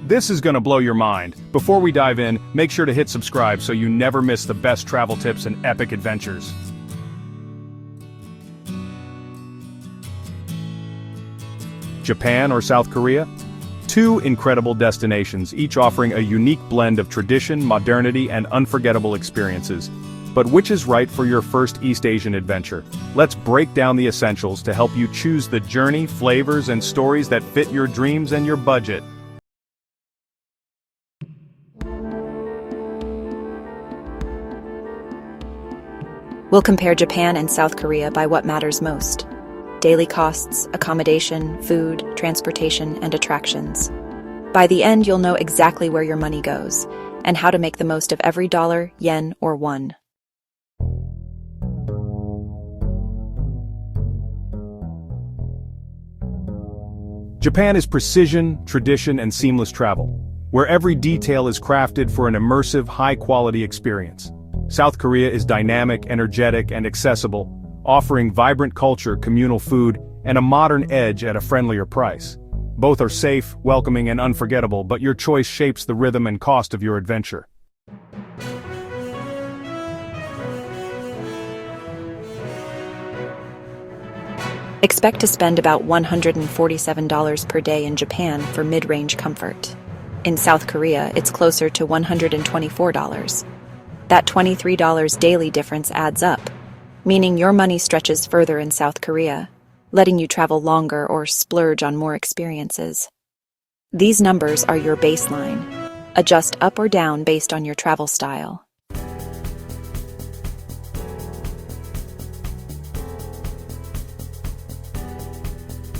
This is gonna blow your mind. Before we dive in, make sure to hit subscribe so you never miss the best travel tips and epic adventures. Japan or South Korea? Two incredible destinations, each offering a unique blend of tradition, modernity, and unforgettable experiences. But which is right for your first East Asian adventure? Let's break down the essentials to help you choose the journey, flavors, and stories that fit your dreams and your budget. We'll compare Japan and South Korea by what matters most: daily costs, accommodation, food, transportation, and attractions. By the end, you'll know exactly where your money goes and how to make the most of every dollar, yen, or won. Japan is precision, tradition, and seamless travel, where every detail is crafted for an immersive, high-quality experience. South Korea is dynamic, energetic, and accessible, offering vibrant culture, communal food, and a modern edge at a friendlier price. Both are safe, welcoming, and unforgettable, but your choice shapes the rhythm and cost of your adventure. Expect to spend about $147 per day in Japan for mid-range comfort. In South Korea, it's closer to $124. That $23 daily difference adds up, meaning your money stretches further in South Korea, letting you travel longer or splurge on more experiences. These numbers are your baseline. Adjust up or down based on your travel style.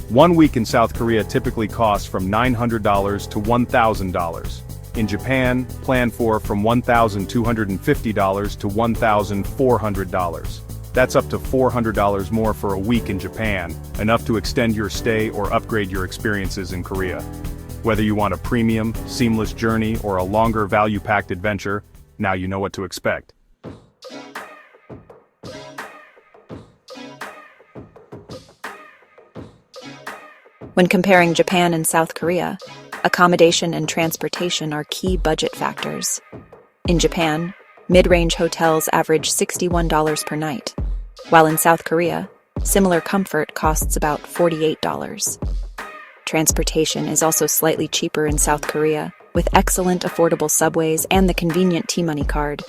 One week in South Korea typically costs from $900 to $1,000. In Japan, plan for from $1,250 to $1,400. That's up to $400 more for a week in Japan, enough to extend your stay or upgrade your experiences in Korea. Whether you want a premium, seamless journey or a longer value-packed adventure, now you know what to expect. When comparing Japan and South Korea, accommodation and transportation are key budget factors. In Japan, mid-range hotels average $61 per night, while in South Korea, similar comfort costs about $48. Transportation is also slightly cheaper in South Korea, with excellent affordable subways and the convenient T-Money card.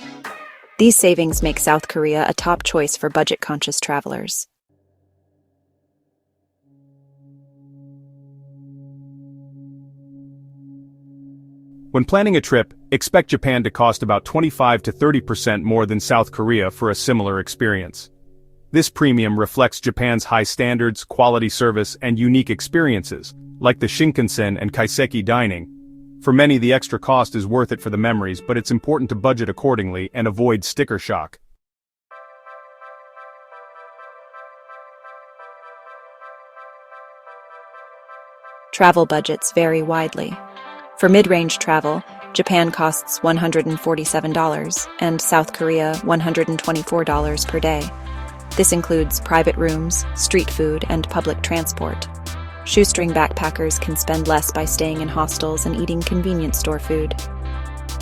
These savings make South Korea a top choice for budget-conscious travelers. When planning a trip, expect Japan to cost about 25 to 30% more than South Korea for a similar experience. This premium reflects Japan's high standards, quality service, and unique experiences, like the Shinkansen and kaiseki dining. For many, the extra cost is worth it for the memories, but it's important to budget accordingly and avoid sticker shock. Travel budgets vary widely. For mid-range travel, Japan costs $147 and South Korea $124 per day. This includes private rooms, street food, and public transport. Shoestring backpackers can spend less by staying in hostels and eating convenience store food.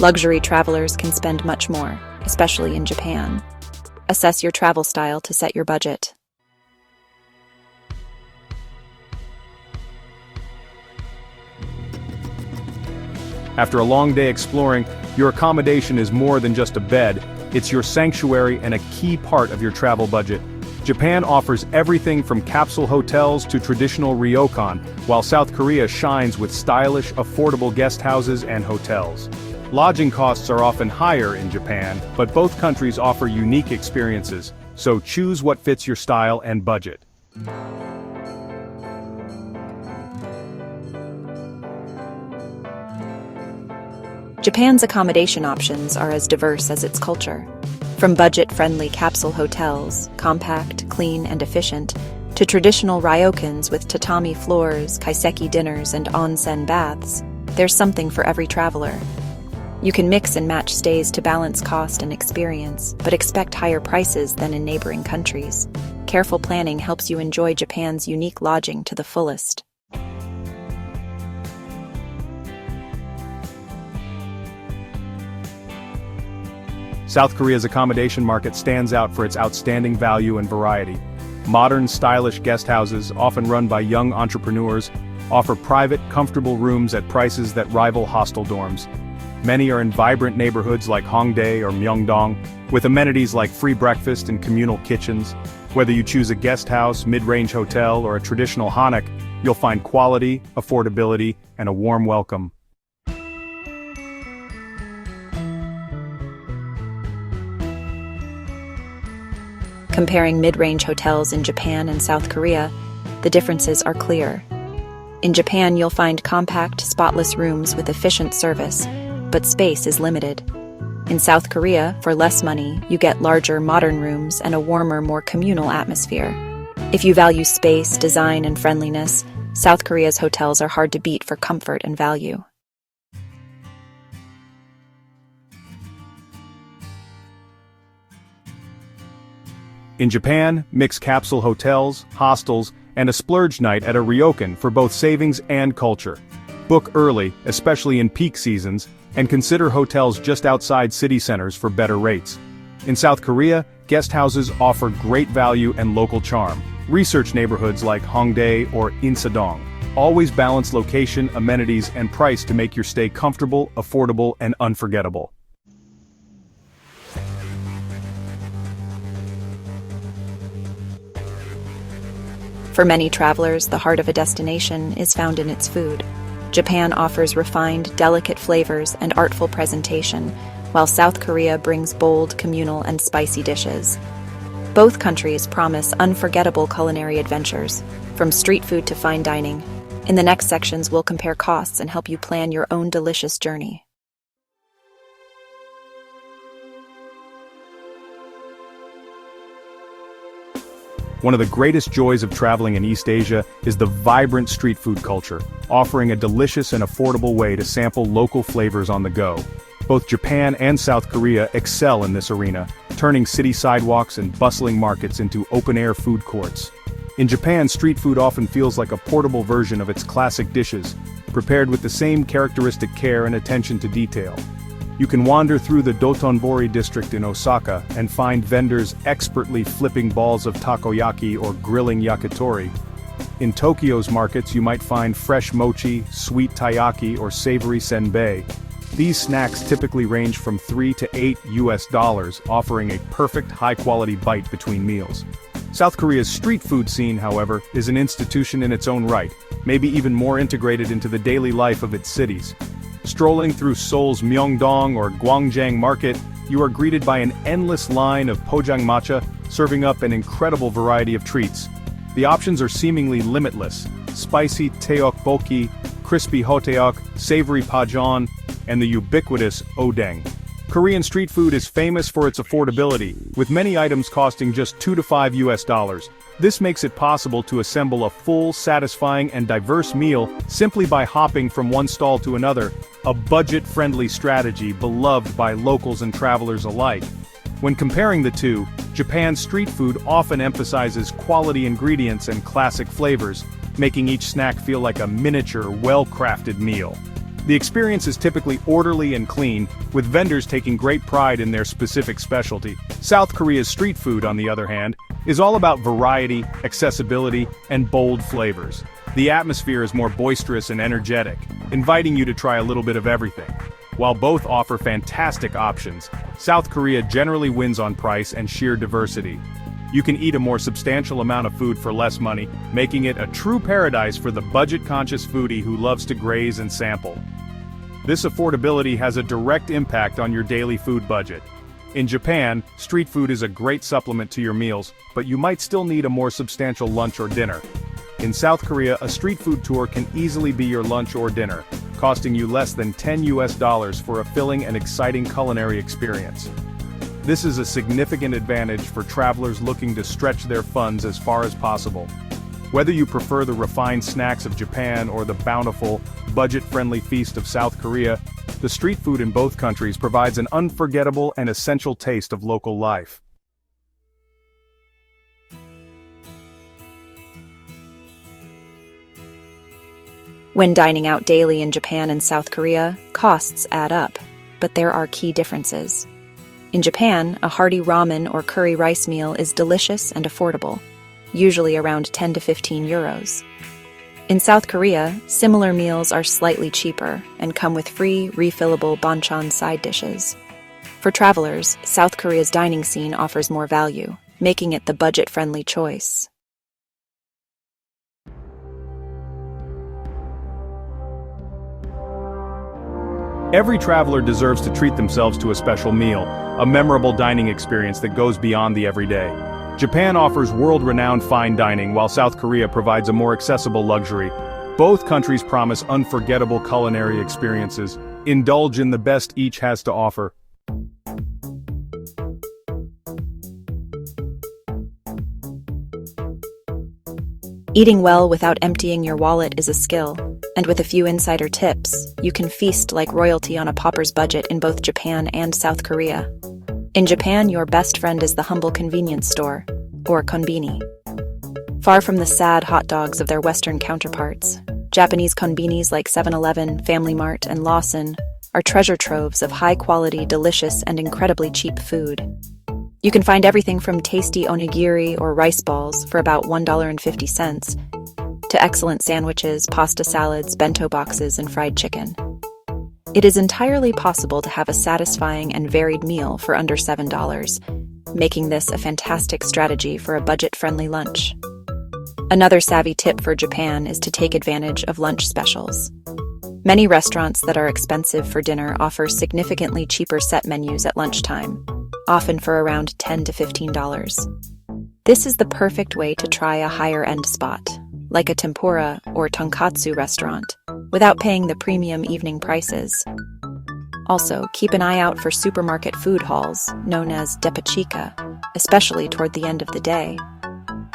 Luxury travelers can spend much more, especially in Japan. Assess your travel style to set your budget. After a long day exploring, your accommodation is more than just a bed, it's your sanctuary and a key part of your travel budget. Japan offers everything from capsule hotels to traditional ryokan, while South Korea shines with stylish, affordable guest houses and hotels. Lodging costs are often higher in Japan, but both countries offer unique experiences, so choose what fits your style and budget. Japan's accommodation options are as diverse as its culture. From budget-friendly capsule hotels, compact, clean, and efficient, to traditional ryokans with tatami floors, kaiseki dinners, and onsen baths, there's something for every traveler. You can mix and match stays to balance cost and experience, but expect higher prices than in neighboring countries. Careful planning helps you enjoy Japan's unique lodging to the fullest. South Korea's accommodation market stands out for its outstanding value and variety. Modern, stylish guest houses, often run by young entrepreneurs, offer private, comfortable rooms at prices that rival hostel dorms. Many are in vibrant neighborhoods like Hongdae or Myeongdong, with amenities like free breakfast and communal kitchens. Whether you choose a guest house, mid-range hotel, or a traditional hanak, you'll find quality, affordability, and a warm welcome. Comparing mid-range hotels in Japan and South Korea, the differences are clear. In Japan, you'll find compact, spotless rooms with efficient service, but space is limited. In South Korea, for less money, you get larger, modern rooms and a warmer, more communal atmosphere. If you value space, design, and friendliness, South Korea's hotels are hard to beat for comfort and value. In Japan, mix capsule hotels, hostels, and a splurge night at a ryokan for both savings and culture. Book early, especially in peak seasons, and consider hotels just outside city centers for better rates. In South Korea, guest houses offer great value and local charm. Research neighborhoods like Hongdae or Insadong. Always balance location, amenities, and price to make your stay comfortable, affordable, and unforgettable. For many travelers, the heart of a destination is found in its food. Japan offers refined, delicate flavors and artful presentation, while South Korea brings bold, communal, and spicy dishes. Both countries promise unforgettable culinary adventures, from street food to fine dining. In the next sections, we'll compare costs and help you plan your own delicious journey. One of the greatest joys of traveling in East Asia is the vibrant street food culture, offering a delicious and affordable way to sample local flavors on the go. Both Japan and South Korea excel in this arena, turning city sidewalks and bustling markets into open-air food courts. In Japan, street food often feels like a portable version of its classic dishes, prepared with the same characteristic care and attention to detail. You can wander through the Dotonbori district in Osaka and find vendors expertly flipping balls of takoyaki or grilling yakitori. In Tokyo's markets, you might find fresh mochi, sweet taiyaki, or savory senbei. These snacks typically range from $3 to $8, offering a perfect high-quality bite between meals. South Korea's street food scene, however, is an institution in its own right, maybe even more integrated into the daily life of its cities. Strolling through Seoul's Myeongdong or Gwangjang market, you are greeted by an endless line of pojangmatcha, serving up an incredible variety of treats. The options are seemingly limitless: spicy tteokbokki, crispy hoteok, savory pajeon, and the ubiquitous odeng. Korean street food is famous for its affordability, with many items costing just $2 to $5. This makes it possible to assemble a full, satisfying, and diverse meal simply by hopping from one stall to another, a budget-friendly strategy beloved by locals and travelers alike. When comparing the two, Japan's street food often emphasizes quality ingredients and classic flavors, making each snack feel like a miniature, well-crafted meal. The experience is typically orderly and clean, with vendors taking great pride in their specific specialty. South Korea's street food, on the other hand, is all about variety, accessibility, and bold flavors. The atmosphere is more boisterous and energetic, inviting you to try a little bit of everything. While both offer fantastic options, South Korea generally wins on price and sheer diversity. You can eat a more substantial amount of food for less money, making it a true paradise for the budget-conscious foodie who loves to graze and sample. This affordability has a direct impact on your daily food budget. In Japan, street food is a great supplement to your meals, but you might still need a more substantial lunch or dinner. In South Korea, a street food tour can easily be your lunch or dinner, costing you less than $10 for a filling and exciting culinary experience. This is a significant advantage for travelers looking to stretch their funds as far as possible. Whether you prefer the refined snacks of Japan or the bountiful, budget-friendly feast of South Korea, the street food in both countries provides an unforgettable and essential taste of local life. When dining out daily in Japan and South Korea, costs add up, but there are key differences. In Japan, a hearty ramen or curry rice meal is delicious and affordable, usually around 10 to 15 euros. In South Korea, similar meals are slightly cheaper and come with free, refillable banchan side dishes. For travelers, South Korea's dining scene offers more value, making it the budget-friendly choice. Every traveler deserves to treat themselves to a special meal, a memorable dining experience that goes beyond the everyday. Japan offers world-renowned fine dining, while South Korea provides a more accessible luxury. Both countries promise unforgettable culinary experiences. Indulge in the best each has to offer. Eating well without emptying your wallet is a skill, and with a few insider tips, you can feast like royalty on a pauper's budget in both Japan and South Korea. In Japan, your best friend is the humble convenience store, or konbini. Far from the sad hot dogs of their Western counterparts, Japanese konbinis like 7-Eleven, Family Mart, and Lawson are treasure troves of high-quality, delicious, and incredibly cheap food. You can find everything from tasty onigiri or rice balls for about $1.50 to excellent sandwiches, pasta salads, bento boxes, and fried chicken. It is entirely possible to have a satisfying and varied meal for under $7, making this a fantastic strategy for a budget-friendly lunch. Another savvy tip for Japan is to take advantage of lunch specials. Many restaurants that are expensive for dinner offer significantly cheaper set menus at lunchtime, often for around $10 to $15. This is the perfect way to try a higher-end spot, like a tempura or tonkatsu restaurant, without paying the premium evening prices. Also, keep an eye out for supermarket food halls, known as depachika, especially toward the end of the day.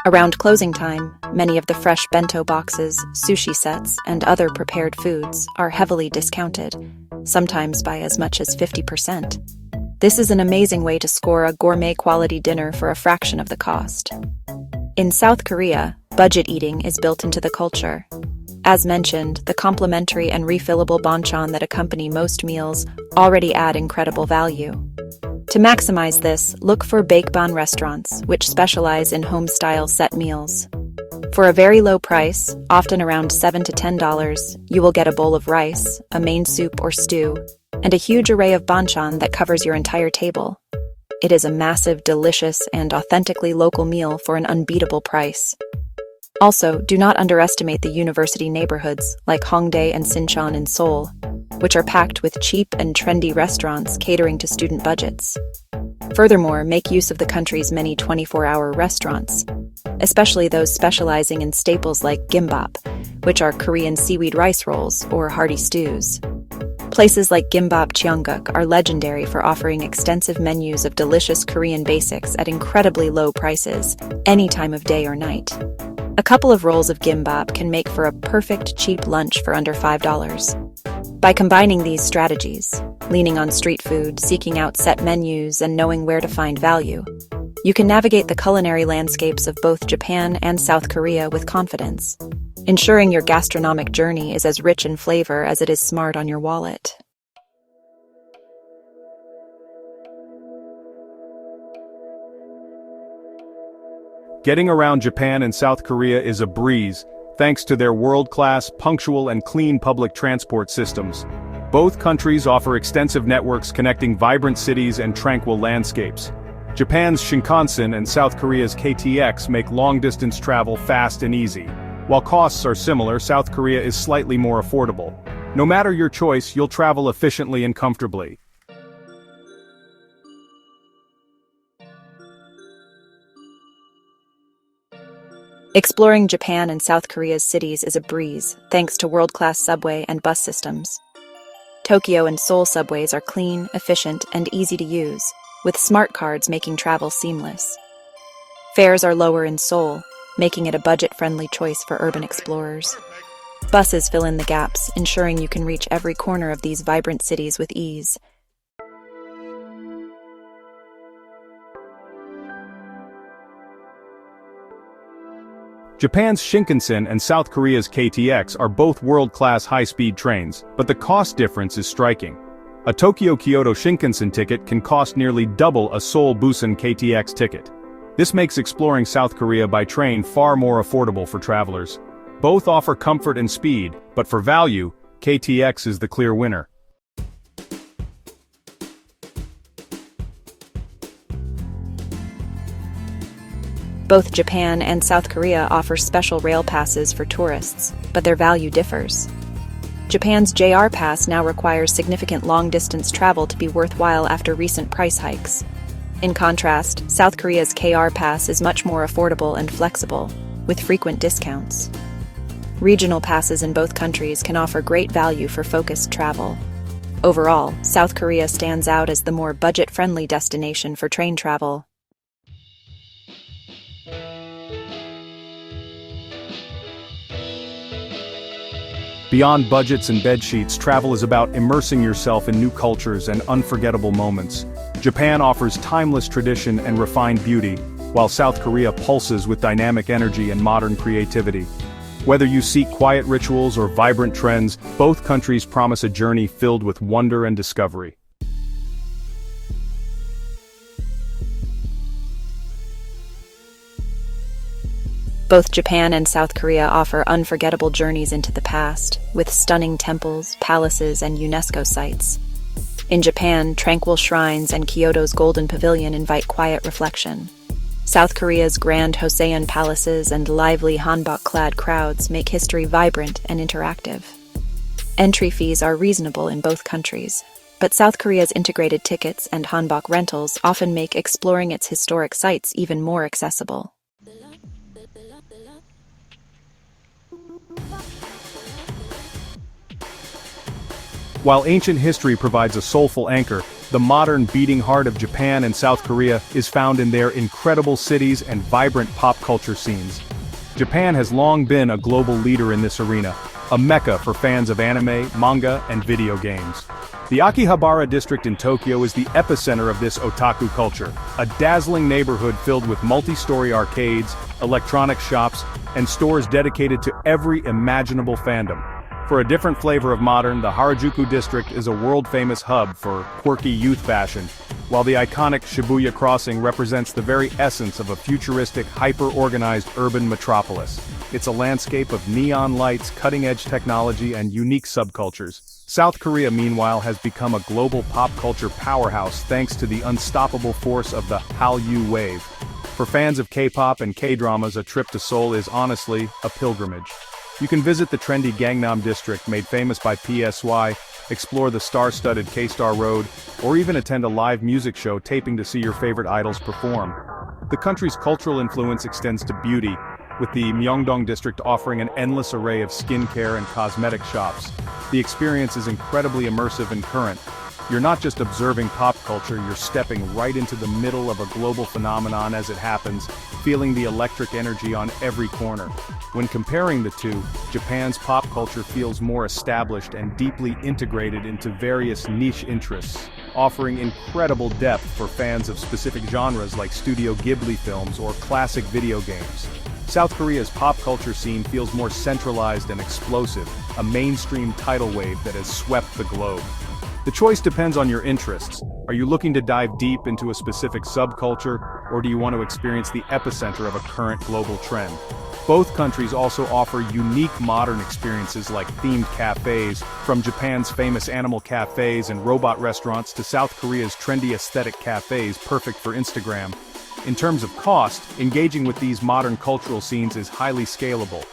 Around closing time, many of the fresh bento boxes, sushi sets, and other prepared foods are heavily discounted, sometimes by as much as 50%. This is an amazing way to score a gourmet-quality dinner for a fraction of the cost. In South Korea, budget eating is built into the culture. As mentioned, the complimentary and refillable banchan that accompany most meals already add incredible value. To maximize this, look for baekban restaurants, which specialize in home-style set meals. For a very low price, often around $7 to $10, you will get a bowl of rice, a main soup or stew, and a huge array of banchan that covers your entire table. It is a massive, delicious, and authentically local meal for an unbeatable price. Also, do not underestimate the university neighborhoods like Hongdae and Sinchon in Seoul, which are packed with cheap and trendy restaurants catering to student budgets. Furthermore, make use of the country's many 24-hour restaurants, especially those specializing in staples like gimbap, which are Korean seaweed rice rolls or hearty stews. Places like Gimbap Cheongguk are legendary for offering extensive menus of delicious Korean basics at incredibly low prices, any time of day or night. A couple of rolls of gimbap can make for a perfect cheap lunch for under $5. By combining these strategies, leaning on street food, seeking out set menus, and knowing where to find value, you can navigate the culinary landscapes of both Japan and South Korea with confidence, ensuring your gastronomic journey is as rich in flavor as it is smart on your wallet. Getting around Japan and South Korea is a breeze, thanks to their world-class, punctual, and clean public transport systems. Both countries offer extensive networks connecting vibrant cities and tranquil landscapes. Japan's Shinkansen and South Korea's KTX make long-distance travel fast and easy. While costs are similar, South Korea is slightly more affordable. No matter your choice, you'll travel efficiently and comfortably. Exploring Japan and South Korea's cities is a breeze, thanks to world-class subway and bus systems. Tokyo and Seoul subways are clean, efficient, and easy to use, with smart cards making travel seamless. Fares are lower in Seoul, making it a budget-friendly choice for urban explorers. Buses fill in the gaps, ensuring you can reach every corner of these vibrant cities with ease. Japan's Shinkansen and South Korea's KTX are both world-class high-speed trains, but the cost difference is striking. A Tokyo-Kyoto Shinkansen ticket can cost nearly double a Seoul-Busan KTX ticket. This makes exploring South Korea by train far more affordable for travelers. Both offer comfort and speed, but for value, KTX is the clear winner. Both Japan and South Korea offer special rail passes for tourists, but their value differs. Japan's JR Pass now requires significant long-distance travel to be worthwhile after recent price hikes. In contrast, South Korea's KR Pass is much more affordable and flexible, with frequent discounts. Regional passes in both countries can offer great value for focused travel. Overall, South Korea stands out as the more budget-friendly destination for train travel. Beyond budgets and bedsheets, travel is about immersing yourself in new cultures and unforgettable moments. Japan offers timeless tradition and refined beauty, while South Korea pulses with dynamic energy and modern creativity. Whether you seek quiet rituals or vibrant trends, both countries promise a journey filled with wonder and discovery. Both Japan and South Korea offer unforgettable journeys into the past, with stunning temples, palaces, and UNESCO sites. In Japan, tranquil shrines and Kyoto's Golden Pavilion invite quiet reflection. South Korea's grand Hostel palaces and lively hanbok-clad crowds make history vibrant and interactive. Entry fees are reasonable in both countries, but South Korea's integrated tickets and hanbok rentals often make exploring its historic sites even more accessible. While ancient history provides a soulful anchor, the modern beating heart of Japan and South Korea is found in their incredible cities and vibrant pop culture scenes. Japan has long been a global leader in this arena, a mecca for fans of anime, manga, and video games. The Akihabara district in Tokyo is the epicenter of this otaku culture, a dazzling neighborhood filled with multi-story arcades, electronic shops, and stores dedicated to every imaginable fandom. For a different flavor of modern, the Harajuku district is a world-famous hub for quirky youth fashion, while the iconic Shibuya crossing represents the very essence of a futuristic, hyper-organized urban metropolis. It's a landscape of neon lights, cutting-edge technology, and unique subcultures. South Korea, meanwhile, has become a global pop culture powerhouse thanks to the unstoppable force of the Hallyu wave. For fans of K-pop and K-dramas, a trip to Seoul is honestly a pilgrimage. You can visit the trendy Gangnam district made famous by PSY, explore the star-studded K-Star Road, or even attend a live music show taping to see your favorite idols perform. The country's cultural influence extends to beauty, with the Myeongdong district offering an endless array of skincare and cosmetic shops. The experience is incredibly immersive and current. You're not just observing pop culture, you're stepping right into the middle of a global phenomenon as it happens, feeling the electric energy on every corner. When comparing the two, Japan's pop culture feels more established and deeply integrated into various niche interests, offering incredible depth for fans of specific genres like Studio Ghibli films or classic video games. South Korea's pop culture scene feels more centralized and explosive, a mainstream tidal wave that has swept the globe. The choice depends on your interests. Are you looking to dive deep into a specific subculture, or do you want to experience the epicenter of a current global trend? Both countries also offer unique modern experiences like themed cafes, from Japan's famous animal cafes and robot restaurants to South Korea's trendy aesthetic cafes perfect for Instagram. In terms of cost, engaging with these modern cultural scenes is highly scalable.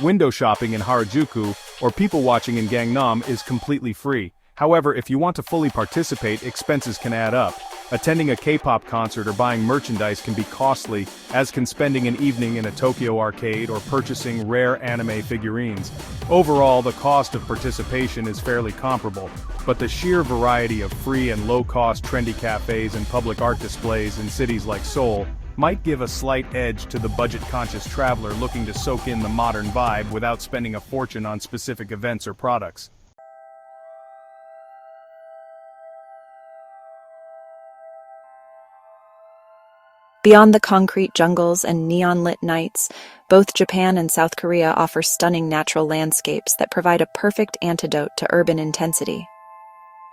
Window shopping in Harajuku, or people watching in Gangnam, is completely free. However, if you want to fully participate, expenses can add up. Attending a K-pop concert or buying merchandise can be costly, as can spending an evening in a Tokyo arcade or purchasing rare anime figurines. Overall, the cost of participation is fairly comparable, but the sheer variety of free and low-cost trendy cafes and public art displays in cities like Seoul might give a slight edge to the budget-conscious traveler looking to soak in the modern vibe without spending a fortune on specific events or products. Beyond the concrete jungles and neon-lit nights, both Japan and South Korea offer stunning natural landscapes that provide a perfect antidote to urban intensity.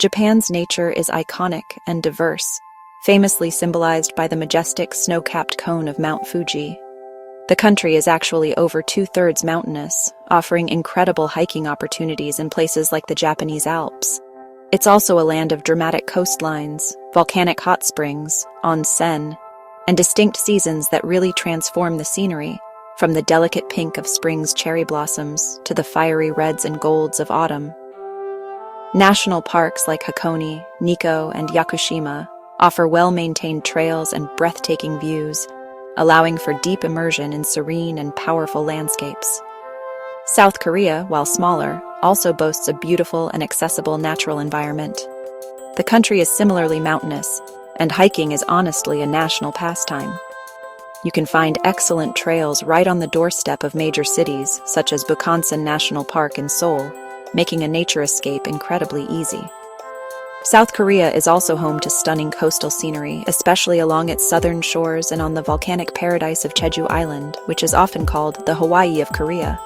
Japan's nature is iconic and diverse, famously symbolized by the majestic snow-capped cone of Mount Fuji. The country is actually over two-thirds mountainous, offering incredible hiking opportunities in places like the Japanese Alps. It's also a land of dramatic coastlines, volcanic hot springs, onsen, and distinct seasons that really transform the scenery, from the delicate pink of spring's cherry blossoms to the fiery reds and golds of autumn. National parks like Hakone, Nikko, and Yakushima offer well-maintained trails and breathtaking views, allowing for deep immersion in serene and powerful landscapes. South Korea, while smaller, also boasts a beautiful and accessible natural environment. The country is similarly mountainous, and hiking is honestly a national pastime. You can find excellent trails right on the doorstep of major cities, such as Busan National Park in Seoul, making a nature escape incredibly easy. South Korea is also home to stunning coastal scenery, especially along its southern shores and on the volcanic paradise of Jeju Island, which is often called the Hawaii of Korea.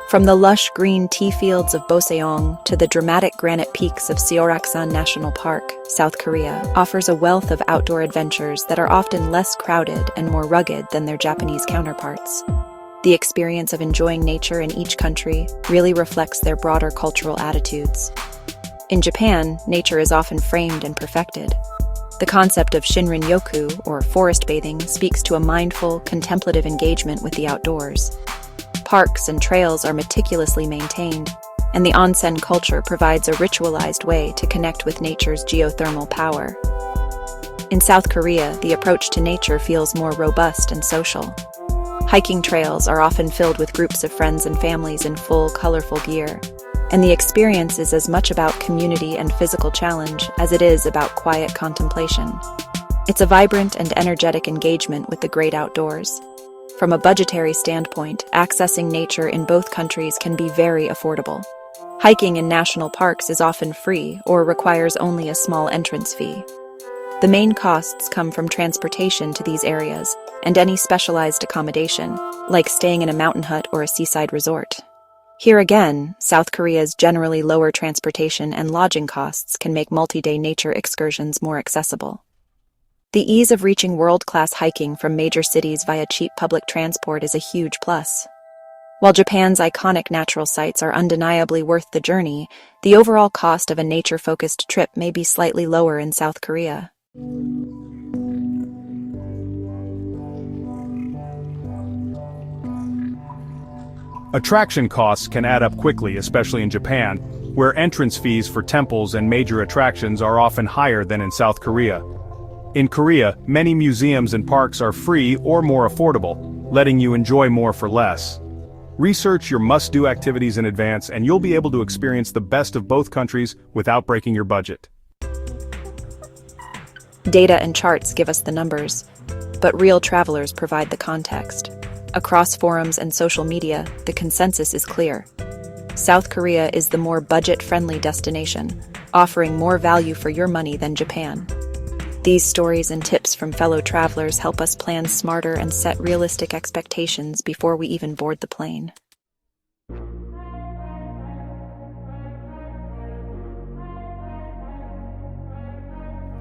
From the lush green tea fields of Boseong to the dramatic granite peaks of Seoraksan National Park, South Korea offers a wealth of outdoor adventures that are often less crowded and more rugged than their Japanese counterparts. The experience of enjoying nature in each country really reflects their broader cultural attitudes. In Japan, nature is often framed and perfected. The concept of Shinrin-yoku, or forest bathing, speaks to a mindful, contemplative engagement with the outdoors. Parks and trails are meticulously maintained, and the onsen culture provides a ritualized way to connect with nature's geothermal power. In South Korea, the approach to nature feels more robust and social. Hiking trails are often filled with groups of friends and families in full, colorful gear, and the experience is as much about community and physical challenge as it is about quiet contemplation. It's a vibrant and energetic engagement with the great outdoors. From a budgetary standpoint, accessing nature in both countries can be very affordable. Hiking in national parks is often free or requires only a small entrance fee. The main costs come from transportation to these areas and any specialized accommodation, like staying in a mountain hut or a seaside resort. Here again, South Korea's generally lower transportation and lodging costs can make multi-day nature excursions more accessible. The ease of reaching world-class hiking from major cities via cheap public transport is a huge plus. While Japan's iconic natural sites are undeniably worth the journey, the overall cost of a nature-focused trip may be slightly lower in South Korea. Attraction costs can add up quickly, especially in Japan, where entrance fees for temples and major attractions are often higher than in South Korea. In Korea, many museums and parks are free or more affordable, letting you enjoy more for less. Research your must-do activities in advance and you'll be able to experience the best of both countries without breaking your budget. Data and charts give us the numbers, but real travelers provide the context. Across forums and social media, the consensus is clear. South Korea is the more budget-friendly destination, offering more value for your money than Japan. These stories and tips from fellow travelers help us plan smarter and set realistic expectations before we even board the plane.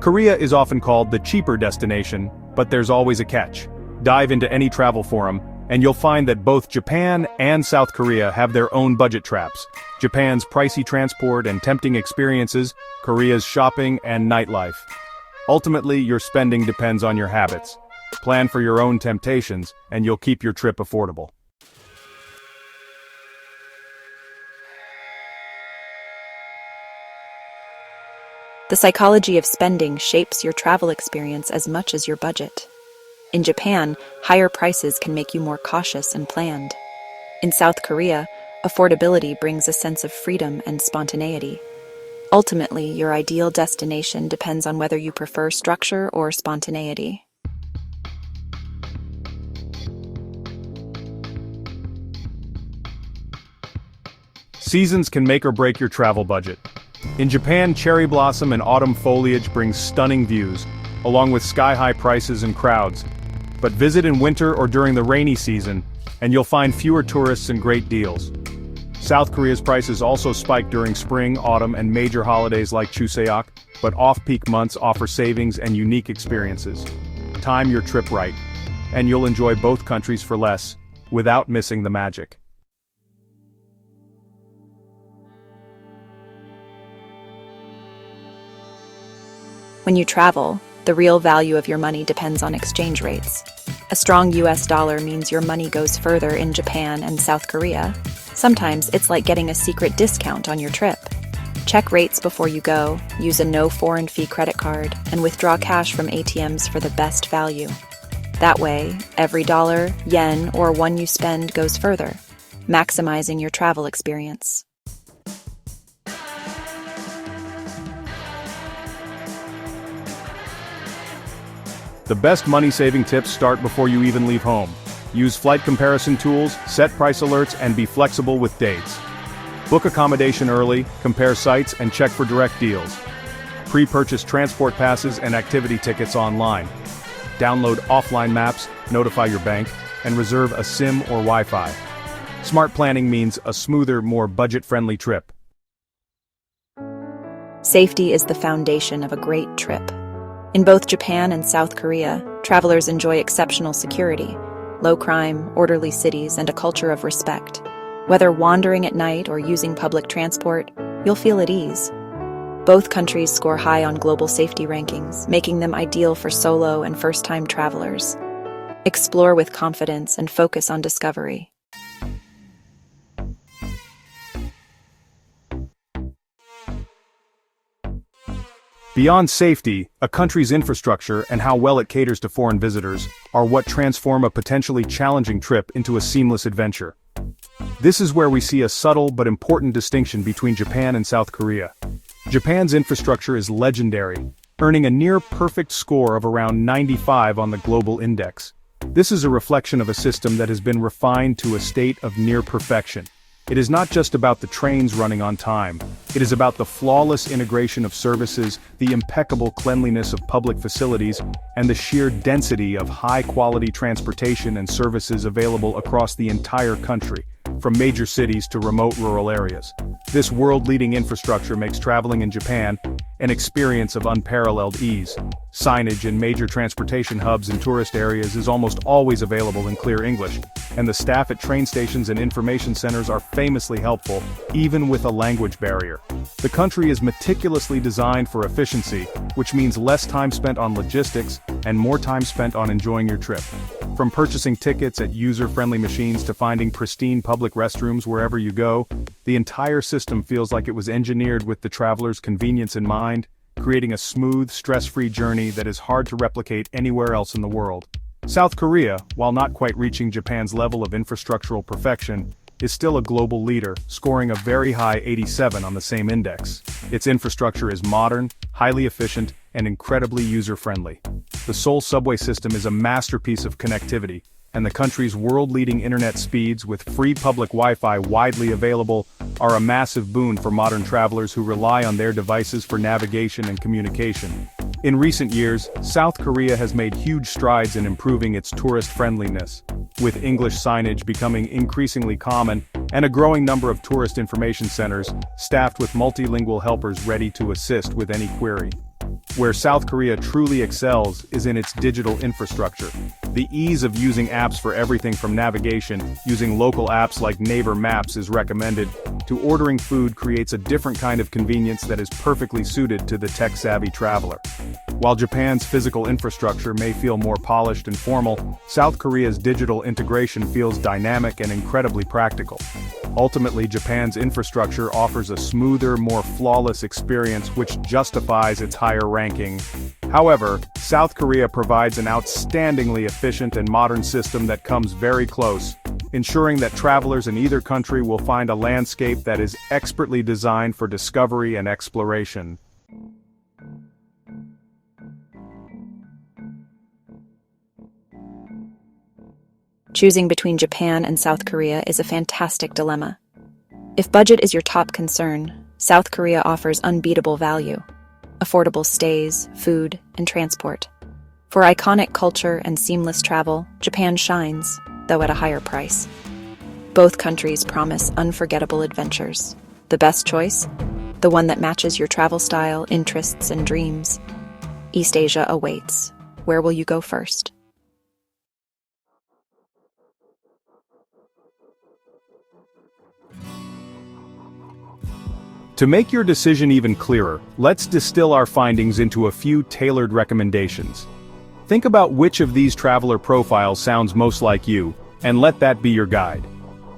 Korea is often called the cheaper destination, but there's always a catch. Dive into any travel forum, and you'll find that both Japan and South Korea have their own budget traps. Japan's pricey transport and tempting experiences, Korea's shopping and nightlife. Ultimately, your spending depends on your habits. Plan for your own temptations, and you'll keep your trip affordable. The psychology of spending shapes your travel experience as much as your budget. In Japan, higher prices can make you more cautious and planned. In South Korea, affordability brings a sense of freedom and spontaneity. Ultimately, your ideal destination depends on whether you prefer structure or spontaneity. Seasons can make or break your travel budget. In Japan, cherry blossom and autumn foliage brings stunning views, along with sky-high prices and crowds. But visit in winter or during the rainy season, and you'll find fewer tourists and great deals. South Korea's prices also spike during spring, autumn, and major holidays like Chuseok, but off-peak months offer savings and unique experiences. Time your trip right, and you'll enjoy both countries for less, without missing the magic. When you travel, the real value of your money depends on exchange rates. A strong US dollar means your money goes further in Japan and South Korea. Sometimes it's like getting a secret discount on your trip. Check rates before you go, use a no foreign fee credit card, and withdraw cash from ATMs for the best value. That way, every dollar, yen, or won you spend goes further, maximizing your travel experience. The best money-saving tips start before you even leave home. Use flight comparison tools, set price alerts, and be flexible with dates. Book accommodation early, compare sites, and check for direct deals. Pre-purchase transport passes and activity tickets online. Download offline maps, notify your bank, and reserve a SIM or Wi-Fi. Smart planning means a smoother, more budget-friendly trip. Safety is the foundation of a great trip. In both Japan and South Korea, travelers enjoy exceptional security, low crime, orderly cities, and a culture of respect. Whether wandering at night or using public transport, you'll feel at ease. Both countries score high on global safety rankings, making them ideal for solo and first-time travelers. Explore with confidence and focus on discovery. Beyond safety, a country's infrastructure and how well it caters to foreign visitors are what transform a potentially challenging trip into a seamless adventure. This is where we see a subtle but important distinction between Japan and South Korea. Japan's infrastructure is legendary, earning a near-perfect score of around 95 on the global index. This is a reflection of a system that has been refined to a state of near perfection. It is not just about the trains running on time. It is about the flawless integration of services, the impeccable cleanliness of public facilities, and the sheer density of high-quality transportation and services available across the entire country, from major cities to remote rural areas. This world-leading infrastructure makes traveling in Japan an experience of unparalleled ease. Signage in major transportation hubs and tourist areas is almost always available in clear English, and the staff at train stations and information centers are famously helpful, even with a language barrier. The country is meticulously designed for efficiency, which means less time spent on logistics and more time spent on enjoying your trip. From purchasing tickets at user-friendly machines to finding pristine public restrooms wherever you go, the entire system feels like it was engineered with the traveler's convenience in mind, creating a smooth, stress-free journey that is hard to replicate anywhere else in the world. South Korea, while not quite reaching Japan's level of infrastructural perfection, is still a global leader, scoring a very high 87 on the same index. Its infrastructure is modern, highly efficient, and incredibly user-friendly. The Seoul subway system is a masterpiece of connectivity, and the country's world-leading internet speeds with free public Wi-Fi widely available are a massive boon for modern travelers who rely on their devices for navigation and communication. In recent years, South Korea has made huge strides in improving its tourist friendliness, with English signage becoming increasingly common and a growing number of tourist information centers staffed with multilingual helpers ready to assist with any query. Where South Korea truly excels is in its digital infrastructure. The ease of using apps for everything from navigation, using local apps like Naver Maps is recommended, to ordering food creates a different kind of convenience that is perfectly suited to the tech-savvy traveler. While Japan's physical infrastructure may feel more polished and formal, South Korea's digital integration feels dynamic and incredibly practical. Ultimately, Japan's infrastructure offers a smoother, more flawless experience which justifies its higher ranking. However, South Korea provides an outstandingly efficient and modern system that comes very close, ensuring that travelers in either country will find a landscape that is expertly designed for discovery and exploration. Choosing between Japan and South Korea is a fantastic dilemma. If budget is your top concern, South Korea offers unbeatable value, affordable stays, food, and transport. For iconic culture and seamless travel, Japan shines, though at a higher price. Both countries promise unforgettable adventures. The best choice? The one that matches your travel style, interests, and dreams. East Asia awaits. Where will you go first? To make your decision even clearer, let's distill our findings into a few tailored recommendations. Think about which of these traveler profiles sounds most like you, and let that be your guide.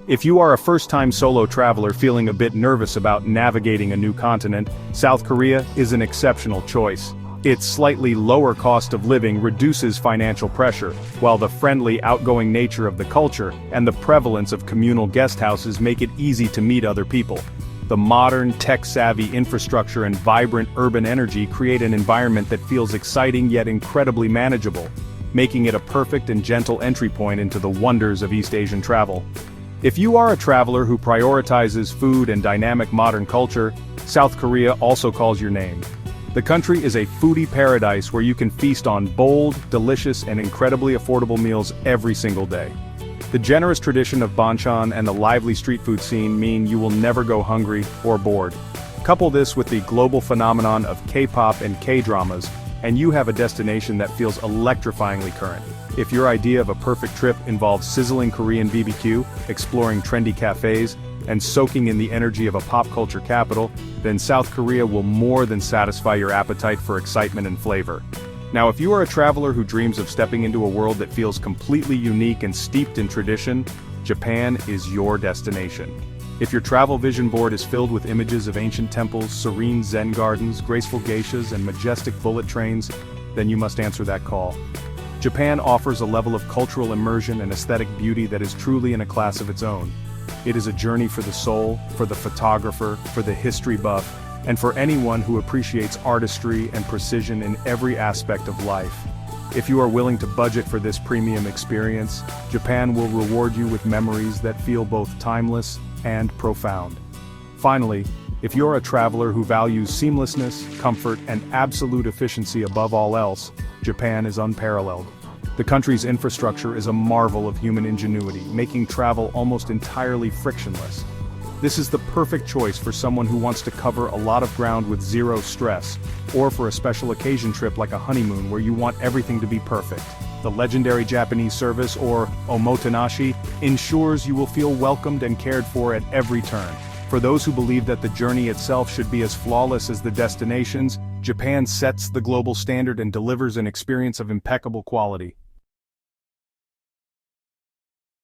If you are a first-time solo traveler feeling a bit nervous about navigating a new continent, South Korea is an exceptional choice. Its slightly lower cost of living reduces financial pressure, while the friendly, outgoing nature of the culture and the prevalence of communal guest houses make it easy to meet other people. The modern, tech-savvy infrastructure and vibrant urban energy create an environment that feels exciting yet incredibly manageable, making it a perfect and gentle entry point into the wonders of East Asian travel. If you are a traveler who prioritizes food and dynamic modern culture, South Korea also calls your name. The country is a foodie paradise where you can feast on bold, delicious, and incredibly affordable meals every single day. The generous tradition of banchan and the lively street food scene mean you will never go hungry or bored. Couple this with the global phenomenon of K-pop and K-dramas, and you have a destination that feels electrifyingly current. If your idea of a perfect trip involves sizzling Korean BBQ, exploring trendy cafes, and soaking in the energy of a pop culture capital, then South Korea will more than satisfy your appetite for excitement and flavor. Now, if you are a traveler who dreams of stepping into a world that feels completely unique and steeped in tradition, Japan is your destination. If your travel vision board is filled with images of ancient temples, serene Zen gardens, graceful geishas, and majestic bullet trains, then you must answer that call. Japan offers a level of cultural immersion and aesthetic beauty that is truly in a class of its own. It is a journey for the soul, for the photographer, for the history buff, and for anyone who appreciates artistry and precision in every aspect of life. If you are willing to budget for this premium experience, Japan will reward you with memories that feel both timeless and profound. Finally, if you're a traveler who values seamlessness, comfort, and absolute efficiency above all else, Japan is unparalleled. The country's infrastructure is a marvel of human ingenuity, making travel almost entirely frictionless. This is the perfect choice for someone who wants to cover a lot of ground with zero stress, or for a special occasion trip like a honeymoon where you want everything to be perfect. The legendary Japanese service, or omotenashi, ensures you will feel welcomed and cared for at every turn. For those who believe that the journey itself should be as flawless as the destinations, Japan sets the global standard and delivers an experience of impeccable quality.